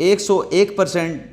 101%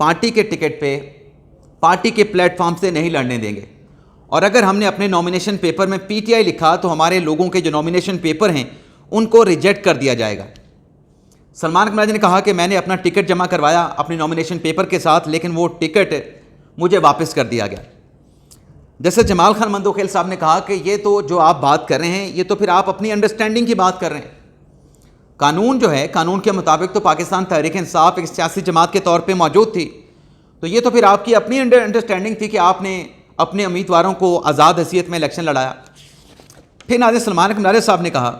party کے ticket پہ party کے پلیٹ فارم سے نہیں لڑنے دیں گے، اور اگر ہم نے اپنے نامینیشن پیپر میں پی ٹی آئی لکھا تو ہمارے لوگوں کے جو نامینیشن پیپر ہیں ان کو ریجیکٹ کر دیا جائے گا۔ سلمان قمراجی نے کہا کہ میں نے اپنا ٹکٹ جمع کروایا اپنے نامینیشن پیپر کے ساتھ، لیکن وہ ٹکٹ مجھے واپس کر دیا گیا۔ جیسے جمال خان مندوخیل صاحب نے کہا کہ یہ تو جو آپ بات کر رہے ہیں یہ تو پھر آپ اپنی انڈرسٹینڈنگ کی بات کر رہے ہیں۔ قانون جو ہے، قانون کے مطابق تو پاکستان تحریک انصاف ایک سیاسی جماعت کے طور پہ موجود تھی، تو یہ تو پھر آپ کی اپنی انڈرسٹینڈنگ تھی کہ آپ نے اپنے امیدواروں کو آزاد حیثیت میں الیکشن لڑایا۔ پھر ناظرین سلمان قمراجی صاحب نے کہا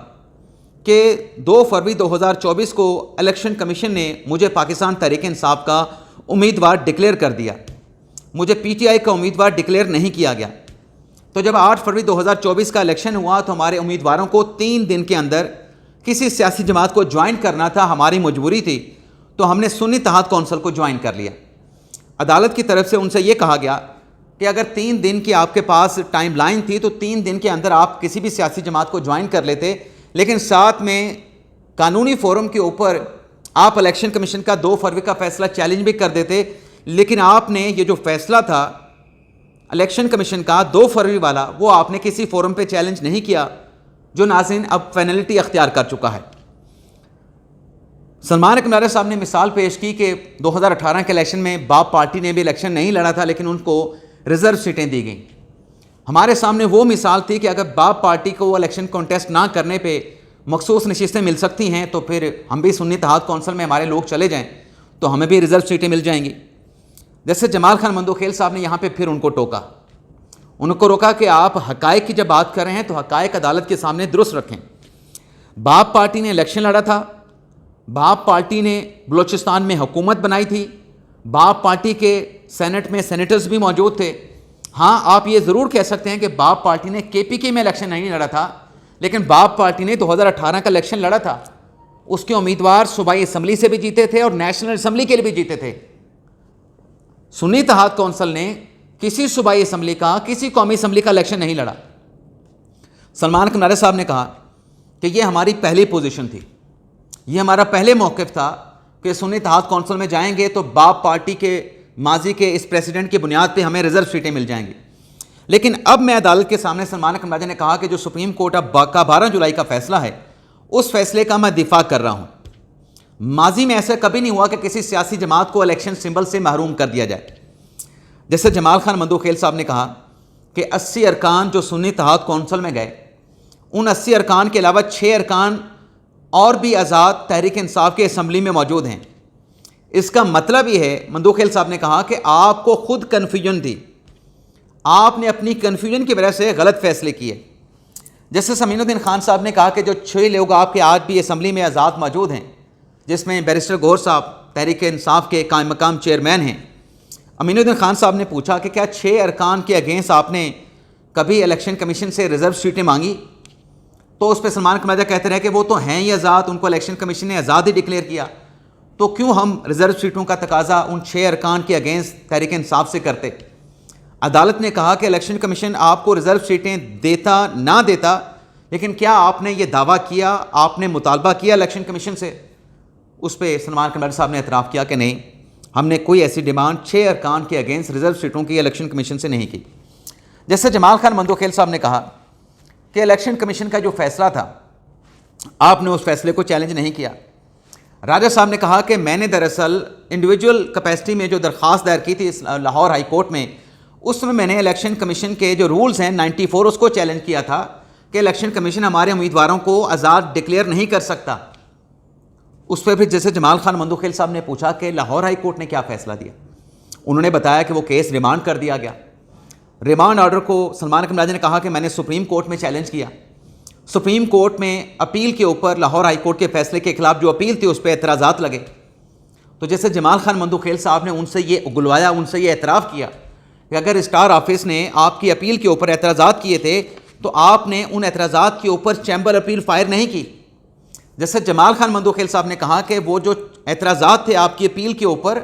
کہ 2 فروری 2024 کو الیکشن کمیشن نے مجھے پاکستان تحریک انصاف کا امیدوار ڈکلیئر کر دیا، مجھے پی ٹی آئی کا امیدوار ڈکلیئر نہیں کیا گیا۔ تو جب 8 فروری 2024 کا الیکشن ہوا تو ہمارے امیدواروں کو 3 دن کے اندر کسی سیاسی جماعت کو جوائن کرنا تھا، ہماری مجبوری تھی، تو ہم نے سنی اتحاد کونسل کو جوائن کر لیا۔ عدالت کی طرف سے ان سے یہ کہا گیا کہ اگر 3 دن کی آپ کے پاس ٹائم لائن تھی تو 3 دن کے اندر آپ کسی بھی سیاسی جماعت کو جوائن کر لیتے، لیکن ساتھ میں قانونی فورم کے اوپر آپ الیکشن کمیشن کا 2 فروری کا فیصلہ چیلنج بھی کر دیتے، لیکن آپ نے یہ جو فیصلہ تھا الیکشن کمیشن کا 2 فروری والا، وہ آپ نے کسی فورم پہ چیلنج نہیں کیا، جو ناظرین اب فینلٹی اختیار کر چکا ہے۔ سلمان قمراجی صاحب نے مثال پیش کی کہ 2018 کے الیکشن میں باب پارٹی نے بھی الیکشن نہیں لڑا تھا، لیکن ان کو ریزرو سیٹیں دی گئیں۔ ہمارے سامنے وہ مثال تھی کہ اگر باب پارٹی کو الیکشن کانٹیسٹ نہ کرنے پہ مخصوص نشستیں مل سکتی ہیں تو پھر ہم بھی سنی اتحاد کونسل میں ہمارے لوگ چلے جائیں تو ہمیں بھی ریزرو سیٹیں مل جائیں گی۔ جیسے جمال خان مندوخیل صاحب نے یہاں پہ پھر ان کو ٹوکا، ان کو روکا کہ آپ حقائق کی جب بات کر رہے ہیں تو حقائق عدالت کے سامنے درست رکھیں۔ باب پارٹی نے الیکشن لڑا تھا، باب پارٹی نے بلوچستان میں حکومت بنائی تھی، باب پارٹی کے سینٹ میں سینیٹرز بھی موجود تھے۔ ہاں آپ یہ ضرور کہہ سکتے ہیں کہ باب پارٹی نے کے پی کے میں الیکشن نہیں لڑا تھا، لیکن باب پارٹی نے 2018 کا الیکشن لڑا تھا، اس کے امیدوار صوبائی اسمبلی سے بھی جیتے تھے اور نیشنل اسمبلی کے لیے بھی جیتے تھے۔ سنی اتحاد کونسل نے کسی صوبائی اسمبلی کا، کسی قومی اسمبلی کا الیکشن نہیں لڑا۔ سلمان قمراجی صاحب نے کہا کہ یہ ہماری پہلی پوزیشن تھی، یہ ہمارا پہلے موقف تھا کہ سنی اتحاد کونسل میں جائیں گے تو باب پارٹی کے ماضی کے اس پریسیڈنٹ کی بنیاد پہ ہمیں ریزرو سیٹیں مل جائیں گی۔ لیکن اب میں عدالت کے سامنے سلمان قمراجی نے کہا کہ جو سپریم کورٹ اب کا 12 جولائی کا فیصلہ ہے، اس فیصلے کا میں دفاع کر رہا ہوں۔ ماضی میں ایسا کبھی نہیں ہوا کہ کسی سیاسی جماعت کو الیکشن سمبل سے محروم کر دیا جائے۔ جیسے جمال خان مندوخیل صاحب نے کہا کہ 80 ارکان جو سنی اتحاد کونسل میں گئے، ان 80 ارکان کے علاوہ 6 ارکان اور بھی آزاد تحریک انصاف کے اسمبلی میں موجود ہیں۔ اس کا مطلب یہ ہے، مندوخیل صاحب نے کہا کہ آپ کو خود کنفیوژن تھی، آپ نے اپنی کنفیوژن کی وجہ سے غلط فیصلے کیے۔ جیسے سمین الدین خان صاحب نے کہا کہ جو 6 لوگ آپ کے آج بھی اسمبلی میں آزاد موجود ہیں، جس میں بیرسٹر گور صاحب تحریک انصاف کے قائم مقام چیئرمین ہیں۔ امین الدین خان صاحب نے پوچھا کہ کیا 6 ارکان کے اگینسٹ آپ نے کبھی الیکشن کمیشن سے ریزرو سیٹیں مانگی؟ تو اس پہ سلمان قمراجی کہتے رہے کہ وہ تو ہیں ہی آزاد، ان کو الیکشن کمیشن نے آزاد ہی ڈکلیئر کیا، تو کیوں ہم ریزرو سیٹوں کا تقاضا ان 6 ارکان کے اگینسٹ تحریک انصاف سے کرتے؟ عدالت نے کہا کہ الیکشن کمیشن آپ کو ریزرو سیٹیں دیتا نہ دیتا، لیکن کیا آپ نے یہ دعویٰ کیا، آپ نے مطالبہ کیا الیکشن کمیشن سے؟ اس پہ سلمان قمراجی صاحب نے اعتراف کیا کہ نہیں، ہم نے کوئی ایسی ڈیمانڈ 6 ارکان کے اگینسٹ ریزرو سیٹوں کی الیکشن کمیشن سے نہیں کی۔ جیسے جمال خان مندوخیل صاحب نے کہا کہ الیکشن کمیشن کا جو فیصلہ تھا، آپ نے اس فیصلے کو چیلنج نہیں کیا۔ راجہ صاحب نے کہا کہ میں نے دراصل انڈیویجول کیپیسٹی میں جو درخواست دائر کی تھی لاہور ہائی کورٹ میں، اس میں نے الیکشن کمیشن کے جو رولز ہیں 94 اس کو چیلنج کیا تھا کہ الیکشن کمیشن ہمارے امیدواروں کو آزاد ڈکلیئر نہیں کر سکتا۔ اس پہ پھر جیسے جمال خان مندوخیل صاحب نے پوچھا کہ لاہور ہائی کورٹ نے کیا فیصلہ دیا، انہوں نے بتایا کہ وہ کیس ریمانڈ کر دیا گیا۔ ریمانڈ آرڈر کو سلمان قمراجی نے کہا کہ میں نے سپریم کورٹ میں چیلنج کیا، سپریم کورٹ میں اپیل کے اوپر لاہور ہائی کورٹ کے فیصلے کے خلاف جو اپیل تھی اس پہ اعتراضات لگے۔ تو جیسے جمال خان مندوخیل صاحب نے ان سے یہ اگلوایا، ان سے یہ اعتراف کیا کہ اگر اسٹار آفس نے آپ کی اپیل کے اوپر اعتراضات کیے تھے تو آپ نے ان اعتراضات کے اوپر چیمبر اپیل فائر نہیں کی۔ جیسے جمال خان مندوخیل صاحب نے کہا کہ وہ جو اعتراضات تھے آپ کی اپیل کے اوپر،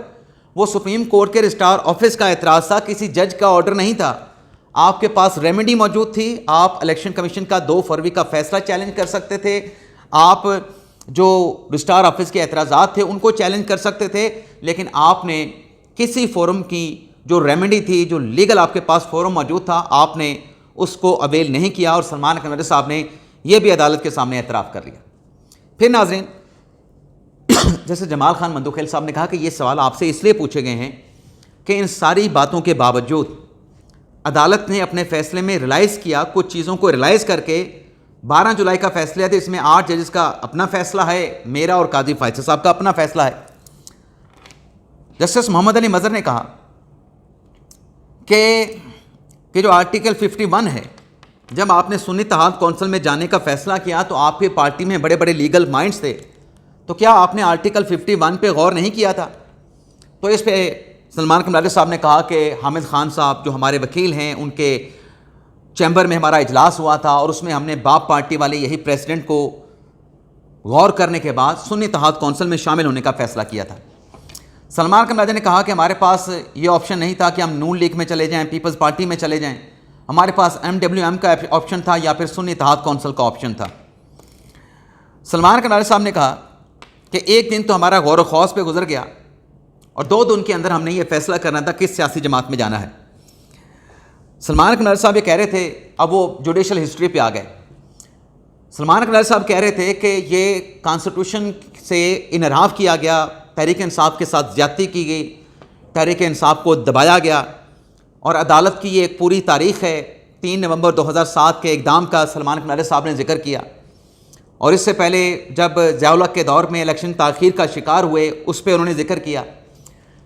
وہ سپریم کورٹ کے رجسٹرار آفس کا اعتراض تھا، کسی جج کا آرڈر نہیں تھا۔ آپ کے پاس ریمیڈی موجود تھی، آپ الیکشن کمیشن کا 2 فروری کا فیصلہ چیلنج کر سکتے تھے، آپ جو رجسٹرار آفس کے اعتراضات تھے ان کو چیلنج کر سکتے تھے، لیکن آپ نے کسی فورم کی جو ریمیڈی تھی, جو لیگل آپ کے پاس فورم موجود تھا, آپ نے اس کو اویل نہیں کیا, اور سلمان قمری صاحب نے یہ بھی عدالت کے سامنے اعتراف کر لیا. پھر ناظرین, جیسے جمال خان مندوخیل صاحب نے کہا کہ یہ سوال آپ سے اس لیے پوچھے گئے ہیں کہ ان ساری باتوں کے باوجود عدالت نے اپنے فیصلے میں ریلائز کیا, کچھ چیزوں کو ریلائز کر کے 12 جولائی کا فیصلہ ہے. اس میں 8 ججز کا اپنا فیصلہ ہے, میرا اور قاضی فائصل صاحب کا اپنا فیصلہ ہے. جسٹس محمد علی مظہر نے کہا کہ جو آرٹیکل 51 ہے, جب آپ نے سنی اتحاد کونسل میں جانے کا فیصلہ کیا تو آپ کی پارٹی میں بڑے بڑے لیگل مائنڈز تھے, تو کیا آپ نے آرٹیکل 51 پہ غور نہیں کیا تھا؟ تو اس پہ سلمان قمری صاحب نے کہا کہ حامد خان صاحب جو ہمارے وکیل ہیں, ان کے چیمبر میں ہمارا اجلاس ہوا تھا اور اس میں ہم نے باپ پارٹی والے یہی پریزیڈنٹ کو غور کرنے کے بعد سنی اتحاد کونسل میں شامل ہونے کا فیصلہ کیا تھا. سلمان قمری نے کہا کہ ہمارے پاس یہ آپشن نہیں تھا کہ ہم نون لیگ میں چلے جائیں, پیپلز پارٹی میں چلے جائیں, ہمارے پاس MWM کا آپشن تھا یا پھر سنی اتحاد کونسل کا آپشن تھا. سلمان قمری صاحب نے کہا کہ ایک دن تو ہمارا غور و خوض پہ گزر گیا, اور 2 دن کے اندر ہم نے یہ فیصلہ کرنا تھا کس سیاسی جماعت میں جانا ہے. سلمان قمری صاحب یہ کہہ رہے تھے, اب وہ جوڈیشل ہسٹری پہ آ گئے. سلمان قمری صاحب کہہ رہے تھے کہ یہ کانسٹیٹیوشن سے انحراف کیا گیا, تحریک انصاف کے ساتھ زیادتی کی گئی, تحریک انصاف کو دبایا گیا, اور عدالت کی یہ ایک پوری تاریخ ہے. 3 نومبر 2007 کے اقدام کا سلمان قمری صاحب نے ذکر کیا, اور اس سے پہلے جب ضیاء الحق کے دور میں الیکشن تاخیر کا شکار ہوئے اس پہ انہوں نے ذکر کیا.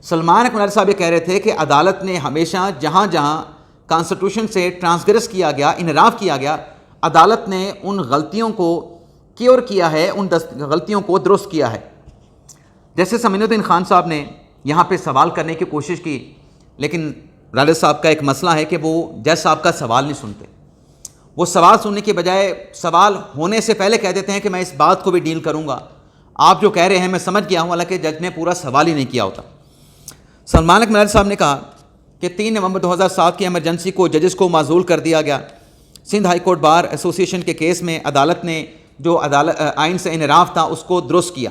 سلمان قمری صاحب یہ کہہ رہے تھے کہ عدالت نے ہمیشہ جہاں جہاں کانسٹیٹیوشن سے ٹرانسگریس کیا گیا, انحراف کیا گیا, عدالت نے ان غلطیوں کو کیور کیا ہے, ان غلطیوں کو درست کیا ہے. جیسے امین الدین خان صاحب نے یہاں پہ سوال کرنے کی کوشش کی, لیکن راجد صاحب کا ایک مسئلہ ہے کہ وہ جج صاحب کا سوال نہیں سنتے. وہ سوال سننے کے بجائے سوال ہونے سے پہلے کہہ دیتے ہیں کہ میں اس بات کو بھی ڈیل کروں گا, آپ جو کہہ رہے ہیں میں سمجھ گیا ہوں, حالانکہ جج نے پورا سوال ہی نہیں کیا ہوتا. سلمان قمری صاحب نے کہا کہ 3 نومبر 2007 کی ایمرجنسی کو ججز کو معزول کر دیا گیا. سندھ ہائی کورٹ بار ایسوسی ایشن کے کیس میں عدالت نے جو آئین سے انحراف تھا اس کو درست کیا.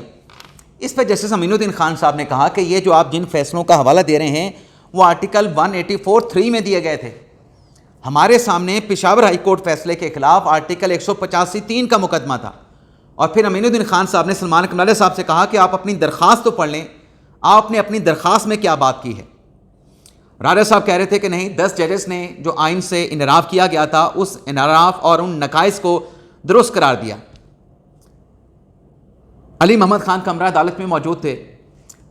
اس پہ جسٹس امین الدین خان صاحب نے کہا کہ یہ جو آپ جن فیصلوں کا حوالہ دے رہے ہیں وہ آرٹیکل 184(3) میں دیے گئے تھے. ہمارے سامنے پشاور ہائی کورٹ فیصلے کے خلاف آرٹیکل 185(3) کا مقدمہ تھا. اور پھر امین الدین خان صاحب نے سلمان قمری صاحب سے کہا کہ آپ اپنی درخواست تو پڑھ لیں, آپ نے اپنی درخواست میں کیا بات کی ہے. راجہ صاحب کہہ رہے تھے کہ نہیں, 10 ججز نے جو آئین سے انحراف کیا گیا تھا اس انحراف اور ان نقائص کو درست قرار دیا. علی محمد خان کمرہ عدالت میں موجود تھے.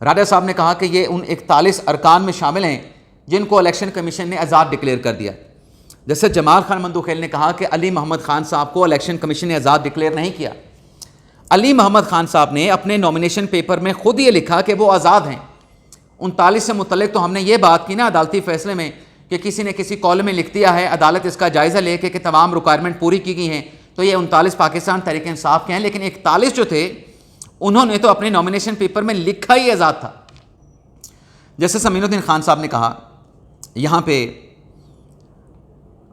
راجہ صاحب نے کہا کہ یہ ان 41 ارکان میں شامل ہیں جن کو الیکشن کمیشن نے آزاد ڈکلیئر کر دیا. جیسے جمال خان مندوخیل نے کہا کہ علی محمد خان صاحب کو الیکشن کمیشن نے آزاد ڈکلیئر نہیں کیا. علی محمد خان صاحب نے اپنے نومینیشن پیپر میں خود یہ لکھا کہ وہ آزاد ہیں. 39 سے متعلق تو ہم نے یہ بات کی نا عدالتی فیصلے میں کہ کسی نے کسی کالم میں لکھ دیا ہے, عدالت اس کا جائزہ لے کے کہ تمام ریکوائرمنٹ پوری کی گئی ہیں, تو یہ 39 پاکستان تحریک انصاف کے ہیں, لیکن 41 جو تھے انہوں نے تو اپنے نومینیشن پیپر میں لکھا ہی آزاد تھا. جیسے امین الدین خان صاحب نے کہا یہاں پہ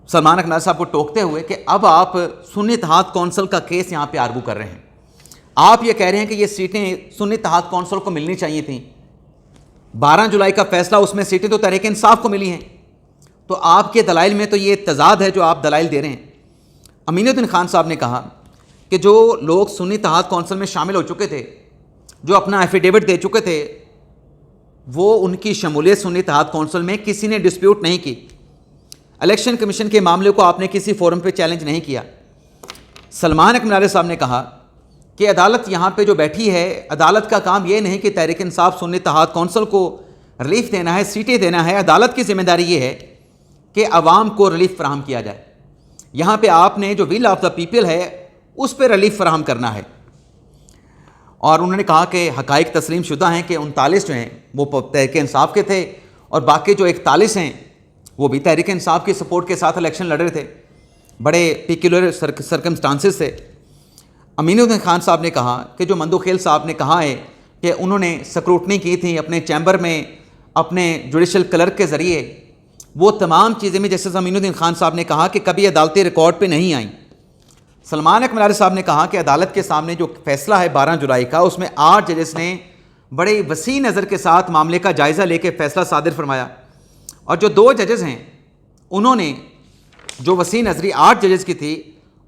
سلمان قمری صاحب کو ٹوکتے ہوئے کہ اب آپ سنی اتحاد کونسل کا کیس یہاں پہ آرگو کر رہے ہیں, آپ یہ کہہ رہے ہیں کہ یہ سیٹیں سنی اتحاد کونسل کو ملنی چاہیے تھیں, 12 جولائی کا فیصلہ اس میں سیٹیں تو تحریک انصاف کو ملی ہیں, تو آپ کے دلائل میں تو یہ تضاد ہے جو آپ دلائل دے رہے ہیں. امین الدین خان صاحب نے کہا کہ جو لوگ سنی اتحاد کونسل میں شامل ہو چکے تھے, جو اپنا ایفیڈیوٹ دے چکے تھے, وہ ان کی شمولیت سنی اتحاد کونسل میں کسی نے ڈسپیوٹ نہیں کی. الیکشن کمیشن کے معاملے کو آپ نے کسی فورم پہ چیلنج نہیں کیا. سلمان قمری صاحب نے کہا کہ عدالت یہاں پہ جو بیٹھی ہے, عدالت کا کام یہ نہیں کہ تحریک انصاف سنی اتحاد کونسل کو ریلیف دینا ہے, سیٹیں دینا ہے. عدالت کی ذمہ داری یہ ہے کہ عوام کو ریلیف فراہم کیا جائے. یہاں پہ آپ نے جو ول آف دا پیپل ہے اس پہ ریلیف فراہم کرنا ہے. اور انہوں نے کہا کہ حقائق تسلیم شدہ ہیں کہ 39 جو ہیں وہ تحریک انصاف کے تھے, اور باقی جو 41 ہیں وہ بھی تحریک انصاف کی سپورٹ کے ساتھ الیکشن لڑ رہے تھے. بڑے پیکولر سرکمسٹانسز سے. امین الدین خان صاحب نے کہا کہ جو مندوخیل صاحب نے کہا ہے کہ انہوں نے سکروٹنی کی تھی اپنے چیمبر میں اپنے جوڈیشل کلرک کے ذریعے, وہ تمام چیزیں میں جیسے امین الدین خان صاحب نے کہا کہ کبھی عدالتی ریکارڈ پہ نہیں آئیں. سلمان قمری صاحب نے کہا کہ عدالت کے سامنے جو فیصلہ ہے 12 جولائی کا, اس میں 8 ججز نے بڑے وسیع نظر کے ساتھ معاملے کا جائزہ لے کے فیصلہ صادر فرمایا، اور جو 2 ججز ہیں انہوں نے جو وسیع نظری 8 ججز کی تھی،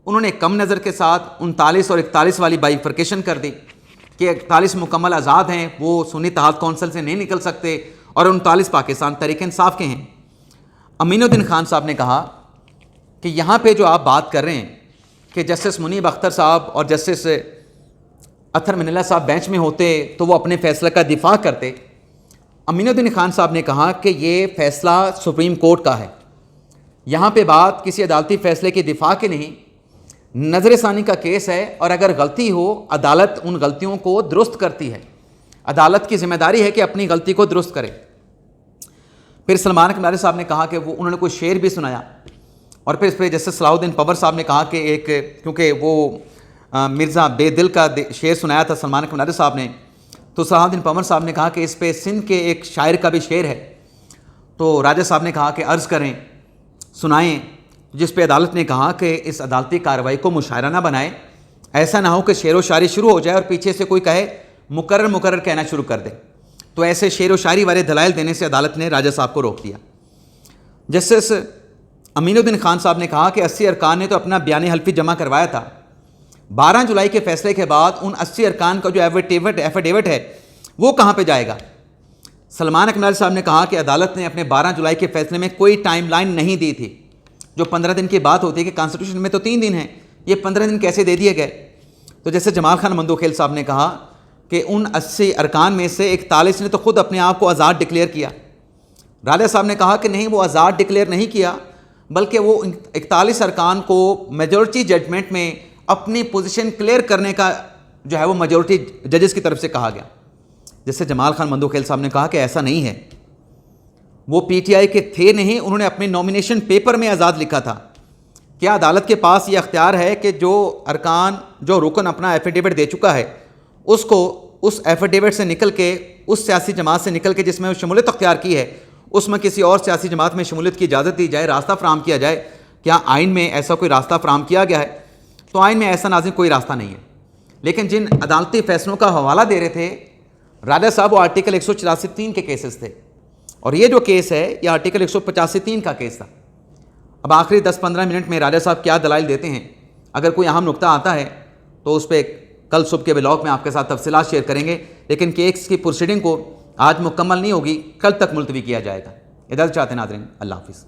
انہوں نے کم نظر کے ساتھ 39 اور 41 والی بائیفرکیشن کر دی کہ 41 مکمل آزاد ہیں، وہ سنی اتحاد کونسل سے نہیں نکل سکتے، اور 39 پاکستان تحریک انصاف کے ہیں۔ امین الدین خان صاحب نے کہا کہ یہاں پہ جو آپ بات کر رہے ہیں کہ جسٹس منیب اختر صاحب اور جسٹس اطہر من اللہ صاحب بینچ میں ہوتے تو وہ اپنے فیصلہ کا دفاع کرتے، امین الدین خان صاحب نے کہا کہ یہ فیصلہ سپریم کورٹ کا ہے، یہاں پہ بات کسی عدالتی فیصلے کے دفاع کی نہیں، نظر ثانی کا کیس ہے، اور اگر غلطی ہو عدالت ان غلطیوں کو درست کرتی ہے، عدالت کی ذمہ داری ہے کہ اپنی غلطی کو درست کرے۔ پھر سلمان قماری صاحب نے کہا کہ انہوں نے کوئی شعر بھی سنایا، اور پھر اس پہ جسٹس صلاح الدین پور صاحب نے کہا کہ کیونکہ وہ مرزا بے دل کا شعر سنایا تھا سلمان قماری صاحب نے، تو صلاح الدین پور صاحب نے کہا کہ اس پہ سندھ کے ایک شاعر کا بھی شعر ہے، تو راجہ صاحب نے کہا کہ عرض کریں، سنائیں، جس پہ عدالت نے کہا کہ اس عدالتی کارروائی کو مشاعرہ نہ بنائیں، ایسا نہ ہو کہ شعر و شاعری شروع ہو جائے اور پیچھے سے کوئی کہے مقرر کہنا شروع کر دے، تو ایسے شعر و شاعری والے دلائل دینے سے عدالت نے راجہ صاحب کو روک دیا۔ جسٹس امین الدین خان صاحب نے کہا کہ 80 ارکان نے تو اپنا بیان حلفی جمع کروایا تھا، 12 جولائی کے فیصلے کے بعد ان 80 ارکان کا جو ایفیڈیوٹ ہے وہ کہاں پہ جائے گا؟ سلمان قماری صاحب نے کہا کہ عدالت نے اپنے 12 جولائی کے فیصلے میں کوئی ٹائم لائن نہیں دی تھی، جو 15 دن کی بات ہوتی ہے کہ کانسٹیٹیوشن میں تو 3 دن ہیں، یہ 15 دن کیسے دے دیے گئے؟ تو جیسے جمال خان مندوخیل صاحب نے کہا کہ ان 80 ارکان میں سے 41 نے تو خود اپنے آپ کو آزاد ڈکلیئر کیا۔ راجہ صاحب نے کہا کہ نہیں، وہ آزاد ڈکلیئر نہیں کیا، بلکہ وہ 41 ارکان کو میجورٹی ججمنٹ میں اپنی پوزیشن کلیئر کرنے کا جو ہے وہ میجورٹی ججز کی طرف سے کہا گیا۔ جیسے جمال خان مندوخیل صاحب نے کہا کہ ایسا نہیں ہے، وہ پی ٹی آئی کے تھے نہیں، انہوں نے اپنے نومینیشن پیپر میں آزاد لکھا تھا۔ کیا عدالت کے پاس یہ اختیار ہے کہ جو رکن اپنا ایفیڈیوٹ دے چکا ہے اس کو اس ایفیڈیوٹ سے نکل کے، اس سیاسی جماعت سے نکل کے جس میں وہ شمولیت اختیار کی ہے، اس میں کسی اور سیاسی جماعت میں شمولیت کی اجازت دی جائے، راستہ فراہم کیا جائے؟ کیا آئین میں ایسا کوئی راستہ فراہم کیا گیا ہے؟ تو آئین میں ایسا ناظرین کوئی راستہ نہیں ہے۔ لیکن جن عدالتی فیصلوں کا حوالہ دے رہے تھے راجہ صاحب، وہ آرٹیکل 184(3) کے کیسز تھے، اور یہ جو کیس ہے یہ آرٹیکل 185(3) کا کیس تھا۔ اب آخری 10-15 منٹ میں راجہ صاحب کیا دلائل دیتے ہیں، اگر کوئی اہم نقطہ آتا ہے تو اس پہ کل صبح کے بلاگ میں آپ کے ساتھ تفصیلات شیئر کریں گے، لیکن کیس کی پروسیڈنگ کو آج مکمل نہیں ہوگی، کل تک ملتوی کیا جائے گا۔ اجازت چاہتے ہیں ناظرین، اللہ حافظ۔